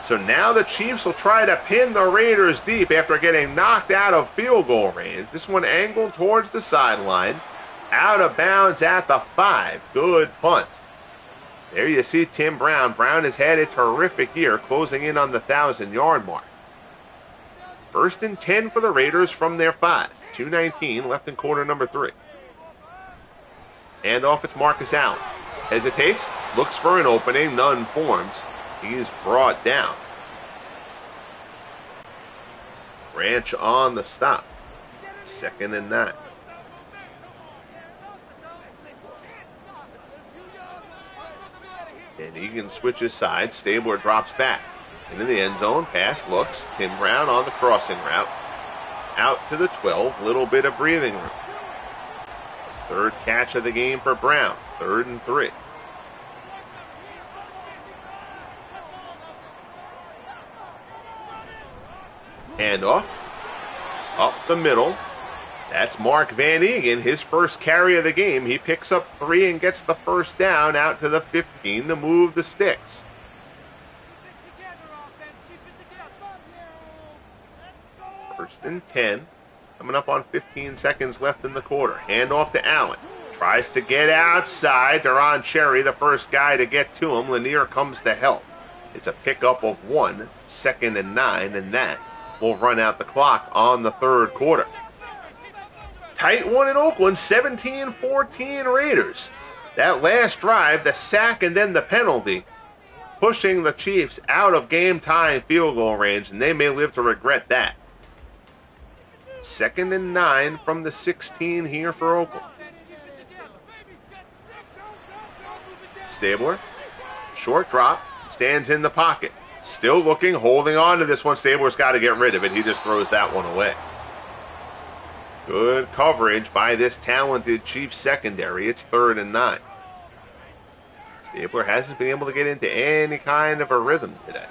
So now the Chiefs will try to pin the Raiders deep after getting knocked out of field goal range. This one angled towards the sideline. Out of bounds at the 5. Good punt. There you see Tim Brown. Brown has had a terrific year, closing in on the 1,000-yard mark. 1st and 10 for the Raiders from their 5. 2:19 left in quarter number 3. And off it's Marcus Allen. Hesitates, looks for an opening, none forms. He's brought down. Branch on the stop. 2nd and 9. And Egan switches sides. Stabler drops back. Into the end zone. Pass looks. Tim Brown on the crossing route. Out to the 12. Little bit of breathing room. 3rd catch of the game for Brown. 3rd and 3. Handoff. Up the middle. That's Mark Van Egan, his first carry of the game. He picks up 3 and gets the 1st down out to the 15 to move the sticks. First and 10. Coming up on 15 seconds left in the quarter. Handoff to Allen. Tries to get outside. Deron Cherry, the first guy to get to him. Lanier comes to help. It's a pickup of 1. 2nd and 9, and that will run out the clock on the 3rd quarter. Tight one in Oakland, 17-14 Raiders. That last drive, the sack and then the penalty, pushing the Chiefs out of game-tying field goal range, and they may live to regret that. 2nd and 9 from the 16 here for Oakland. Stabler, short drop, stands in the pocket. Still looking, holding on to this one. Stabler's got to get rid of it. He just throws that one away. Good coverage by this talented Chiefs secondary. It's 3rd and 9. Stabler hasn't been able to get into any kind of a rhythm today.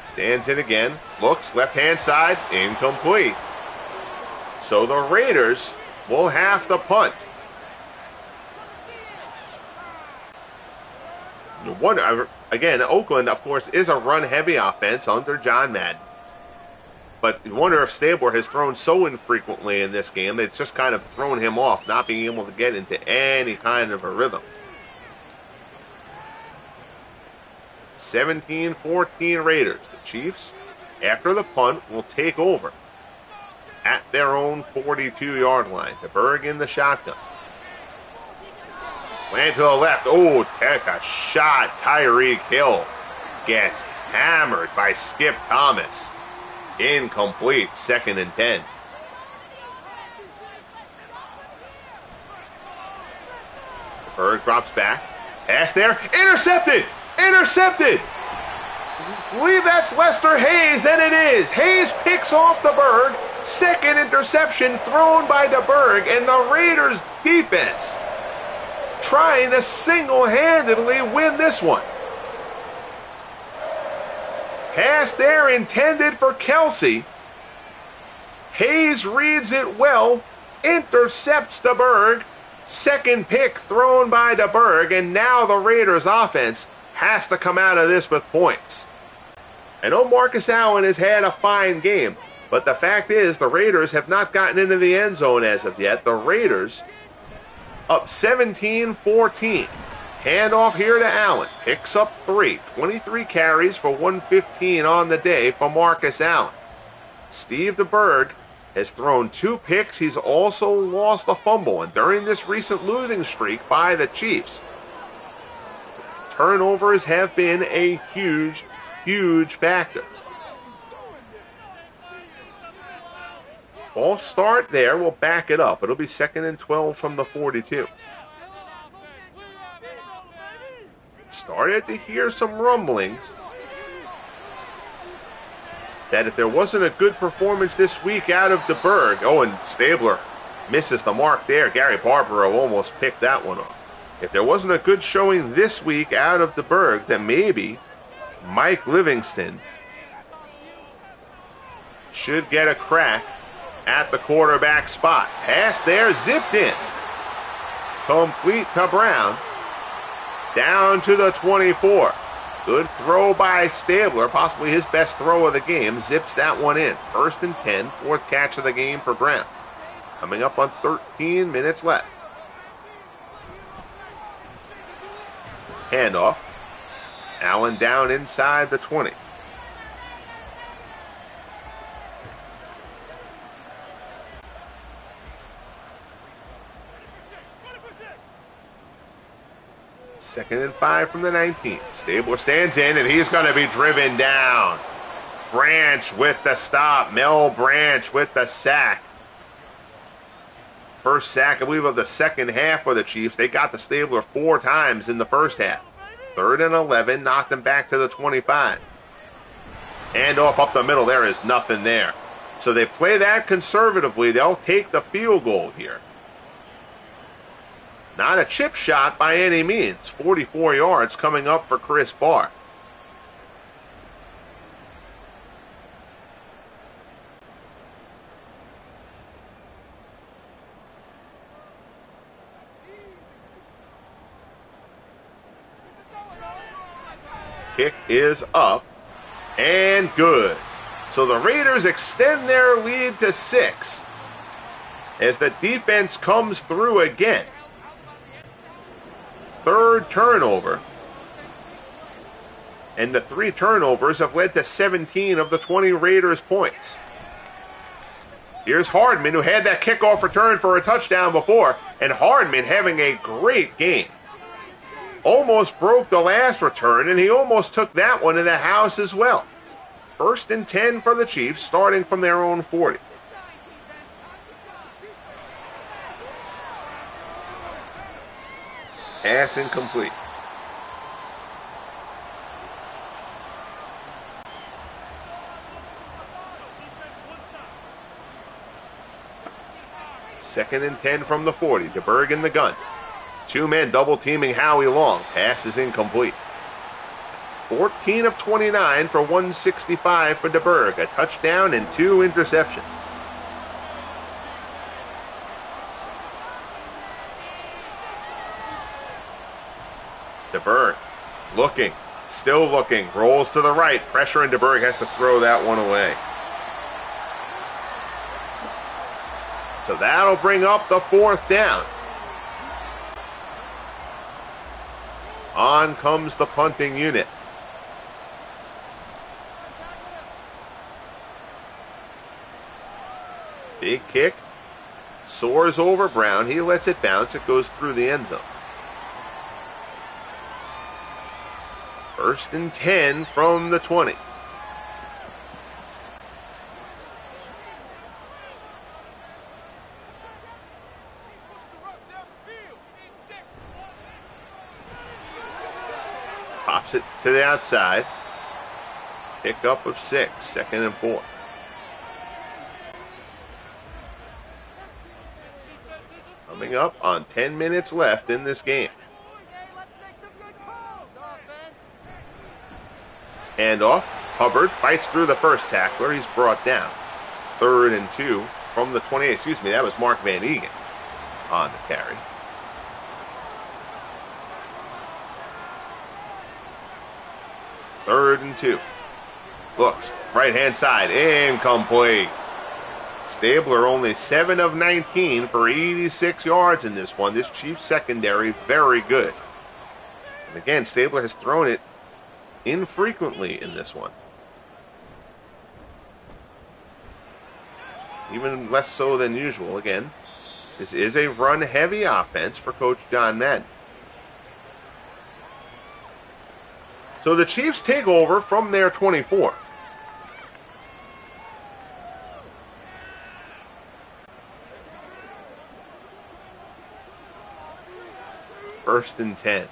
Stands in again. Looks, left-hand side, incomplete. So the Raiders will have to punt. You wonder, again, Oakland, of course, is a run-heavy offense under John Madden. But you wonder if Stabler has thrown so infrequently in this game that it's just kind of thrown him off, not being able to get into any kind of a rhythm. 17-14 Raiders. The Chiefs, after the punt, will take over at their own 42-yard line. DeBerg in the shotgun. Slant to the left. Oh, take a shot. Tyreek Hill gets hammered by Skip Thomas. Incomplete. 2nd and 10. DeBerg drops back. Pass there. Intercepted! Intercepted! I believe that's Lester Hayes, and it is. Hayes picks off DeBerg. 2nd interception thrown by DeBerg, and the Raiders defense trying to single-handedly win this one. Pass there intended for Kelsey. Hayes reads it well, intercepts DeBerg. Second pick thrown by DeBerg, and now the Raiders offense has to come out of this with points. I know Marcus Allen has had a fine game, but the fact is the Raiders have not gotten into the end zone as of yet. The Raiders up 17-14. Handoff here to Allen. Picks up 3. 23 carries for 115 on the day for Marcus Allen. Steve DeBerg has thrown 2 picks. He's also lost a fumble. And during this recent losing streak by the Chiefs, turnovers have been a huge, huge factor. False start there. We'll back it up. It'll be 2nd and 12 from the 42. Started to hear some rumblings that if there wasn't a good performance this week out of DeBerg, and Stabler misses the mark there. Gary Barbaro almost picked that one off. If there wasn't a good showing this week out of DeBerg, then maybe Mike Livingston should get a crack at the quarterback spot. Pass there, zipped in. Complete to Brown. Down to the 24. Good throw by Stabler, possibly his best throw of the game. Zips that one in. 1st and 10, 4th catch of the game for Brown. Coming up on 13 minutes left. Handoff. Allen down inside the 20. Second and 5 from the 19. Stabler stands in, and he's going to be driven down. Branch with the stop. Mel Branch with the sack. First sack, I believe, of the second half for the Chiefs. They got the Stabler 4 times in the first half. 3rd and 11, knocked them back to the 25. Handoff up the middle. There is nothing there. So they play that conservatively. They'll take the field goal here. Not a chip shot by any means. 44 yards coming up for Chris Barr. Kick is up and good. So the Raiders extend their lead to 6 as the defense comes through again. 3rd turnover. And the 3 turnovers have led to 17 of the 20 Raiders points. Here's Hardman, who had that kickoff return for a touchdown before, and Hardman having a great game. Almost broke the last return, and he almost took that one in the house as well. 1st and 10 for the Chiefs, starting from their own 40. Pass incomplete. Second and 10 from the 40. DeBerg in the gun. 2 men double teaming Howie Long. Pass is incomplete. 14 of 29 for 165 for DeBerg. A touchdown and 2 interceptions. DeBerg looking, still looking, rolls to the right. Pressure, and DeBerg has to throw that one away. So that'll bring up the 4th down. On comes the punting unit. Big kick. Soars over Brown. He lets it bounce. It goes through the end zone. 1st and 10 from the 20. Pops it to the outside. Pickup of 6, 2nd and 4. Coming up on 10 minutes left in this game. Handoff. Hubbard fights through the first tackler. He's brought down. 3rd and 2 from the 28. Excuse me, that was Mark Van Egan on the carry. Third and 2. Looks, right-hand side, incomplete. Stabler only 7 of 19 for 86 yards in this one. This Chiefs secondary, very good. And again, Stabler has thrown it infrequently in this one. Even less so than usual. Again, this is a run-heavy offense for Coach John Madden. So the Chiefs take over from their 24. First and 10.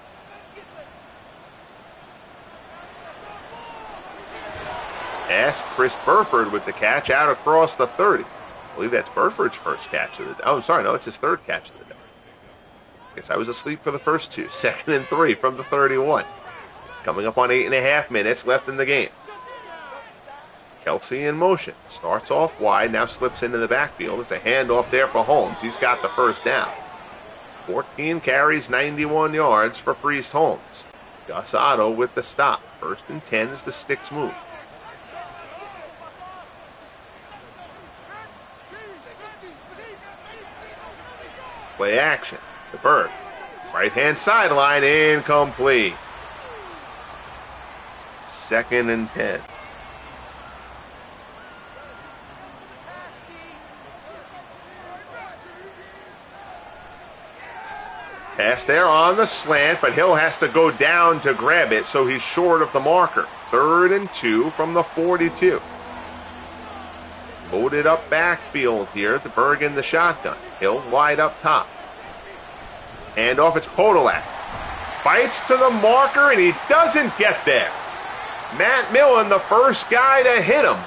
Pass, Chris Burford with the catch out across the 30. I believe that's Burford's first catch of the day. Oh, I'm sorry, no, it's his 3rd catch of the day. Guess I was asleep for the first 2. 2nd and 3 from the 31. Coming up on 8.5 minutes left in the game. Kelsey in motion. Starts off wide, now slips into the backfield. It's a handoff there for Holmes. He's got the first down. 14 carries, 91 yards for Priest Holmes. Gus Otto with the stop. 1st and 10 as the sticks move. Play action. DeBerg. Right-hand sideline, incomplete. 2nd and 10. Pass there on the slant, but Hill has to go down to grab it, so he's short of the marker. 3rd and 2 from the 42. Loaded up backfield here. DeBerg in the shotgun. Hill wide up top. Handoff, it's Podolak. Fights to the marker, and he doesn't get there. Matt Millen, the first guy to hit him.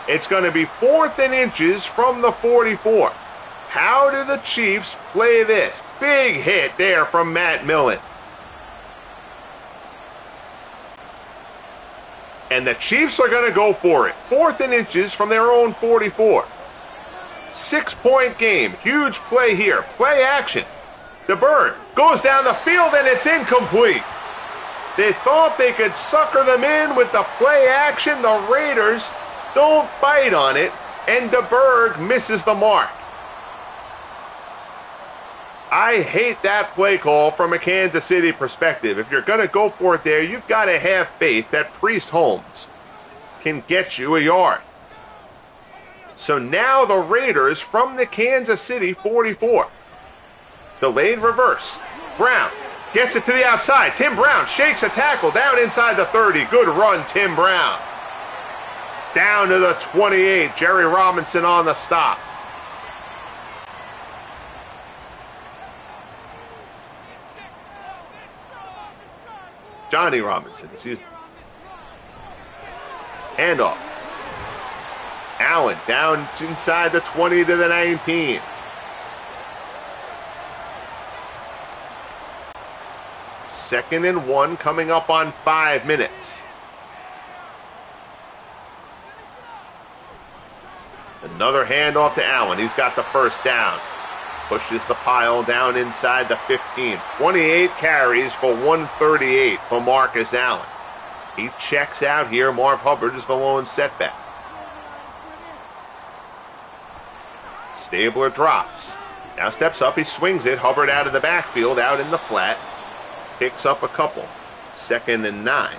It's going to be 4th and inches from the 44. How do the Chiefs play this? Big hit there from Matt Millen. And the Chiefs are going to go for it. 4th and inches from their own 44. 6-point game. Huge play here. Play action. DeBerg goes down the field and it's incomplete. They thought they could sucker them in with the play action. The Raiders don't bite on it, and DeBerg misses the mark. I hate that play call from a Kansas City perspective. If you're going to go for it there, you've got to have faith that Priest Holmes can get you a yard. So now the Raiders from the Kansas City 44. Delayed reverse. Brown gets it to the outside. Tim Brown shakes a tackle down inside the 30. Good run, Tim Brown. Down to the 28. Jerry Robinson on the stop. Johnny Robinson, excuse me. Handoff. Allen down inside the 20 to the 19. Second and 1 coming up on 5 minutes. Another handoff to Allen. He's got the first down. Pushes the pile down inside the 15. 28 carries for 138 for Marcus Allen. He checks out here. Marv Hubbard is the lone setback. Stabler drops. Now steps up. He swings it. Hubbard out of the backfield, out in the flat. Picks up a couple. 2nd and 9.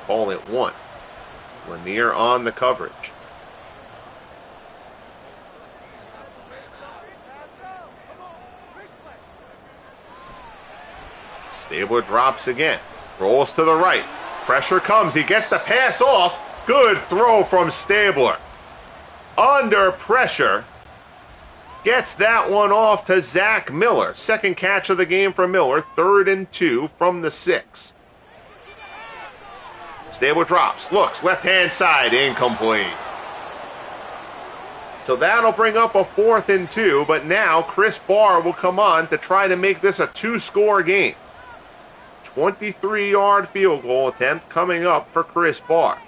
Call it 1. Lanier on the coverage. Stabler drops again. Rolls to the right. Pressure comes. He gets the pass off. Good throw from Stabler. Under pressure. Gets that one off to Zach Miller. Second catch of the game for Miller. 3rd and 2 from the 6. Stabler drops. Looks. Left-hand side. Incomplete. So that'll bring up a 4th and 2, but now Chris Barr will come on to try to make this a 2-score game. 23-yard field goal attempt coming up for Chris Barr.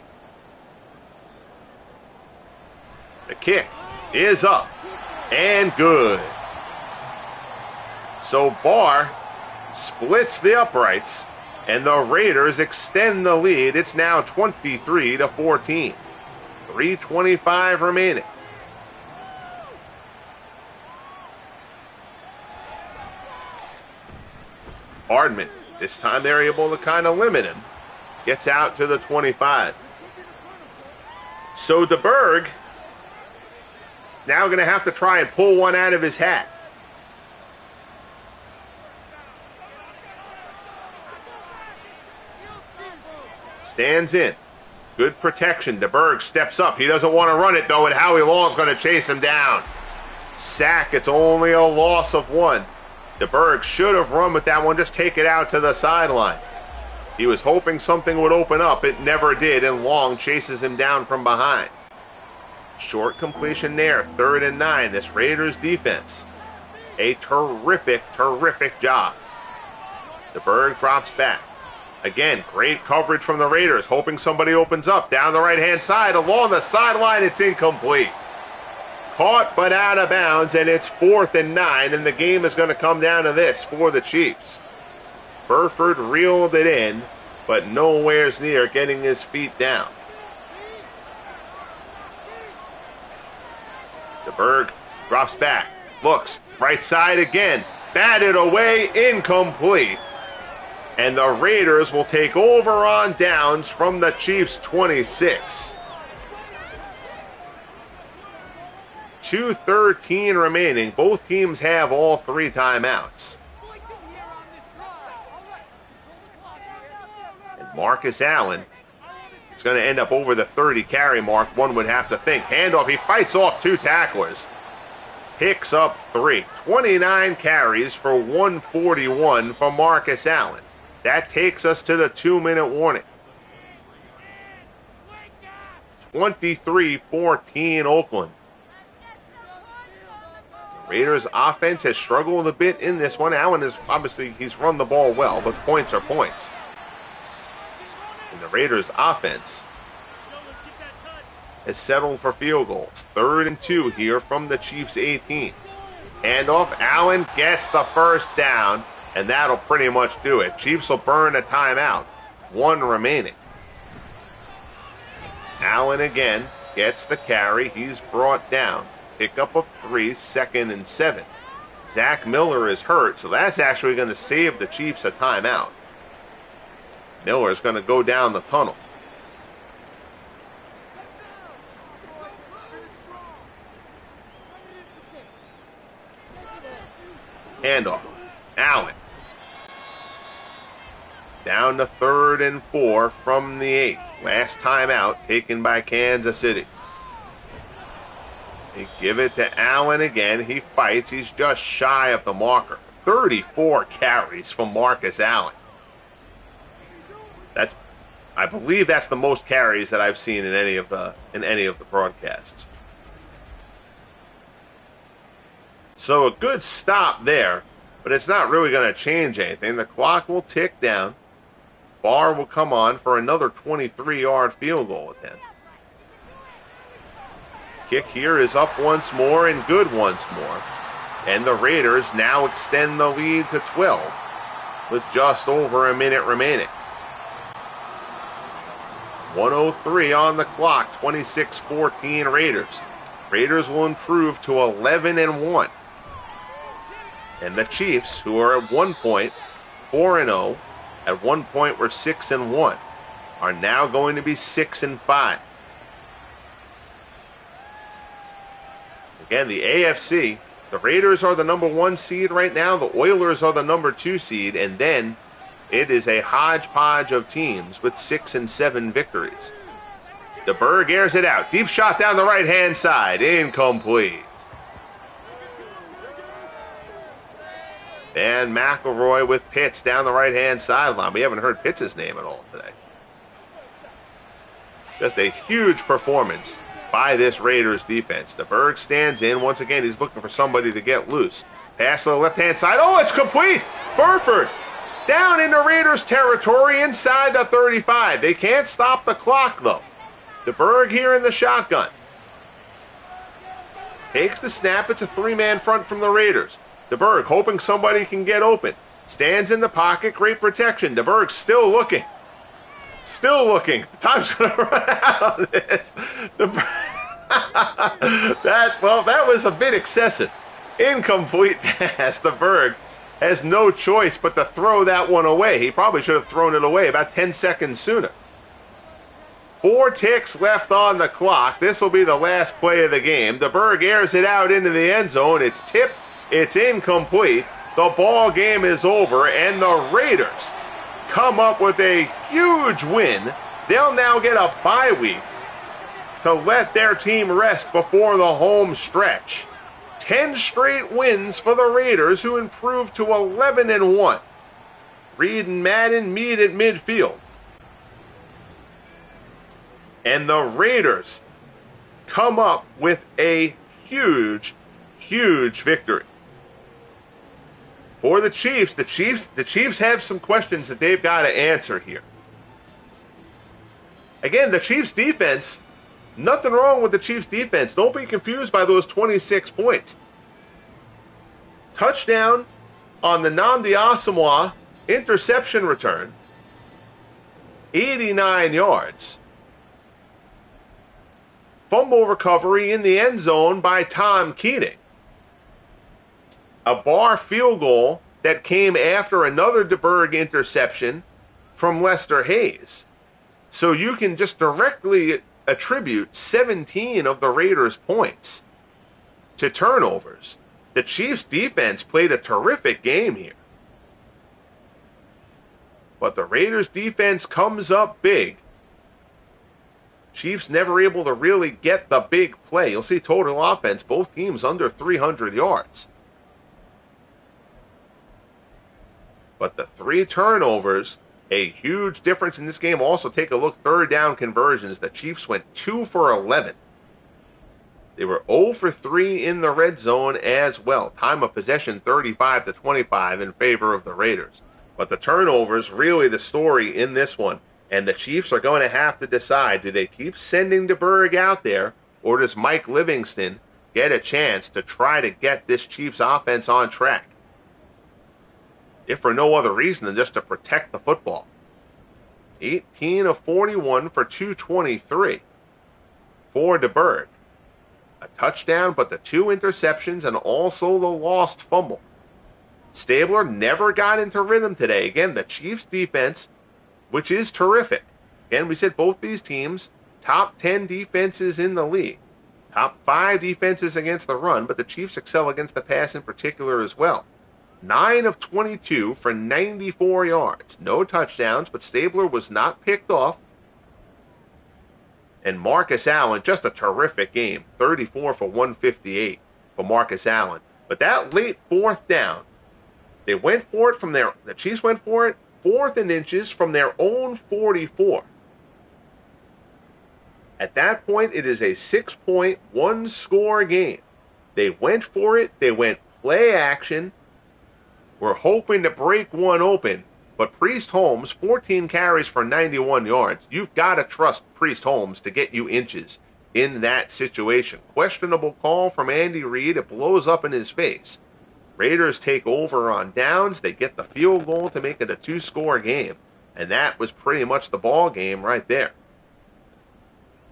The kick is up and good. So Barr splits the uprights, and the Raiders extend the lead. It's now 23-14. 3:25 remaining. Hardman, this time they're able to kind of limit him. Gets out to the 25. So DeBerg now going to have to try and pull one out of his hat. Stands in. Good protection. DeBerg steps up. He doesn't want to run it, though, and Howie Long's going to chase him down. Sack. It's only a loss of 1. DeBerg should have run with that one. Just take it out to the sideline. He was hoping something would open up. It never did, and Long chases him down from behind. Short completion there. 3rd and 9. This Raiders defense. A terrific, terrific job. DeBerg drops back. Again, great coverage from the Raiders, hoping somebody opens up. Down the right-hand side, along the sideline, it's incomplete. Caught but out of bounds, and it's 4th and 9, and the game is going to come down to this for the Chiefs. Burford reeled it in, but nowhere's near getting his feet down. DeBerg drops back, looks, right side again, batted away, incomplete. And the Raiders will take over on downs from the Chiefs' 26. 2:13 remaining. Both teams have all 3 timeouts. And Marcus Allen is going to end up over the 30 carry mark, one would have to think. Handoff, he fights off 2 tacklers. Picks up 3. 29 carries for 141 for Marcus Allen. That takes us to the 2-minute warning. 23-14 Oakland. Raiders offense has struggled a bit in this one. Allen is obviously, he's run the ball well, but points are points. And the Raiders offense has settled for field goals. 3rd and 2 here from the Chiefs 18. Handoff, Allen gets the first down, and that'll pretty much do it. Chiefs will burn a timeout. 1 remaining. Allen again gets the carry. He's brought down. Pick up of 3, 2nd and 7. Zach Miller is hurt, so that's actually going to save the Chiefs a timeout. Miller is going to go down the tunnel. Handoff. Allen. Down to 3rd and 4 from the 8. Last timeout taken by Kansas City. They give it to Allen again. He fights. He's just shy of the marker. 34 carries from Marcus Allen. I believe that's the most carries that I've seen in any of the broadcasts. So a good stop there, but it's not really going to change anything. The clock will tick down. Barr will come on for another 23-yard field goal attempt. Kick here is up once more and good once more. And the Raiders now extend the lead to 12 with just over a minute remaining. 1:03 on the clock, 26-14 Raiders. Raiders will improve to 11-1. And the Chiefs, who are at one point 4-0, at one point were 6-1, are now going to be 6-5. Again, the AFC, the Raiders are the number 1 seed right now. The Oilers are the number 2 seed, and then it is a hodgepodge of teams with 6 and 7 victories. DeBerg airs it out. Deep shot down the right-hand side. Incomplete. And McElroy with Pitts down the right-hand sideline. We haven't heard Pitts' name at all today. Just a huge performance by this Raiders defense. DeBerg stands in. Once again, he's looking for somebody to get loose. Pass to the left-hand side. Oh, it's complete! Burford down into Raiders territory inside the 35. They can't stop the clock, though. DeBerg here in the shotgun. Takes the snap. It's a three-man front from the Raiders. DeBerg hoping somebody can get open. Stands in the pocket. Great protection. DeBerg still looking. Still looking. Time's going to run out of this. That was a bit excessive. Incomplete pass. DeBerg has no choice but to throw that one away. He probably should have thrown it away about 10 seconds sooner. 4 ticks left on the clock. This will be the last play of the game. DeBerg airs it out into the end zone. It's tipped. It's incomplete. The ball game is over, and the Raiders come up with a huge win. They'll now get a bye week to let their team rest before the home stretch. 10 straight wins for the Raiders, who improved to 11-1. Reed and Madden meet at midfield. And the Raiders come up with a huge, huge victory. For the Chiefs, the Chiefs have some questions that they've got to answer here. Again, the Chiefs defense, nothing wrong with the Chiefs defense. Don't be confused by those 26 points. Touchdown on the Nnamdi Asomugha interception return. 89 yards. Fumble recovery in the end zone by Tom Keating. A bar field goal that came after another DeBerg interception from Lester Hayes. So you can just directly attribute 17 of the Raiders' points to turnovers. The Chiefs' defense played a terrific game here. But the Raiders' defense comes up big. Chiefs never able to really get the big play. You'll see total offense, both teams under 300 yards. But the 3 turnovers, a huge difference in this game. Also, take a look, third down conversions. The Chiefs went 2 for 11. They were 0 for 3 in the red zone as well. Time of possession 35-25 in favor of the Raiders. But the turnovers, really the story in this one. And the Chiefs are going to have to decide, do they keep sending DeBerg out there, or does Mike Livingston get a chance to try to get this Chiefs offense on track? If for no other reason than just to protect the football. 18 of 41 for 223 for DeBerg. A touchdown, but the 2 interceptions and also the lost fumble. Stabler never got into rhythm today. Again, the Chiefs defense, which is terrific. Again, we said both these teams, top 10 defenses in the league. Top 5 defenses against the run, but the Chiefs excel against the pass in particular as well. 9 of 22 for 94 yards. No touchdowns, but Stabler was not picked off. And Marcus Allen, just a terrific game. 34 for 158 for Marcus Allen. But that late 4th down, they went for it from their, the Chiefs went for it, 4th and inches from their own 44. At that point, it is a 6-point, 1-score game. They went for it. They went play action. We're hoping to break one open, but Priest Holmes, 14 carries for 91 yards. You've got to trust Priest Holmes to get you inches in that situation. Questionable call from Andy Reid. It blows up in his face. Raiders take over on downs. They get the field goal to make it a 2-score game, and that was pretty much the ball game right there.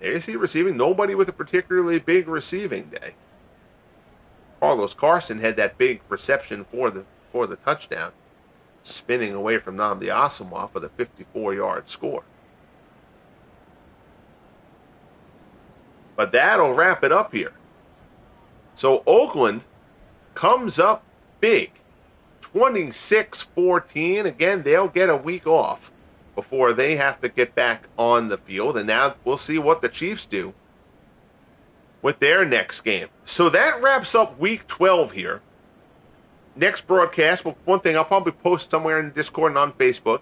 There you see receiving. Nobody with a particularly big receiving day. Carlos Carson had that big reception for the touchdown, spinning away from Nnamdi Asomugha for the 54-yard score. But that'll wrap it up here. So Oakland comes up big, 26-14. Again, they'll get a week off before they have to get back on the field, and now we'll see what the Chiefs do with their next game. So that wraps up Week 12 here. Next broadcast, well, one thing I'll probably post somewhere in Discord and on Facebook.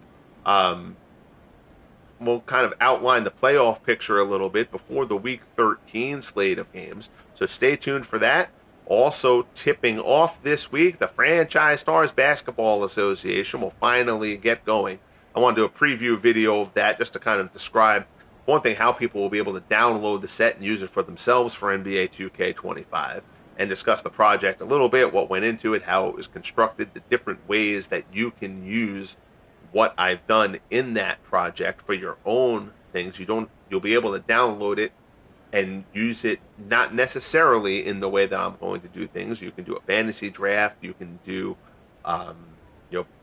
we'll kind of outline the playoff picture a little bit before the Week 13 slate of games. So stay tuned for that. Also tipping off this week, the Franchise Stars Basketball Association will finally get going. I want to do a preview video of that just to kind of describe, one thing, how people will be able to download the set and use it for themselves for NBA 2K25, and discuss the project a little bit, what went into it, how it was constructed, the different ways that you can use what I've done in that project for your own things. You'll be able to download it and use it not necessarily in the way that I'm going to do things. You can do a fantasy draft. You can do,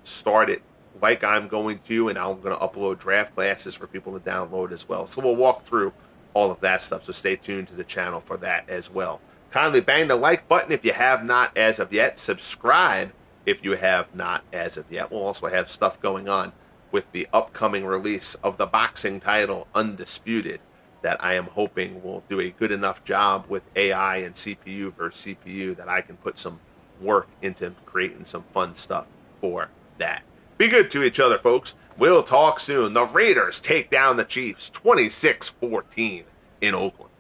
start it like I'm going to, and I'm going to upload draft classes for people to download as well. So we'll walk through all of that stuff. So stay tuned to the channel for that as well. Kindly bang the like button if you have not as of yet. Subscribe if you have not as of yet. We'll also have stuff going on with the upcoming release of the boxing title Undisputed, that I am hoping will do a good enough job with AI and CPU versus CPU that I can put some work into creating some fun stuff for that. Be good to each other, folks. We'll talk soon. The Raiders take down the Chiefs 26-14 in Oakland.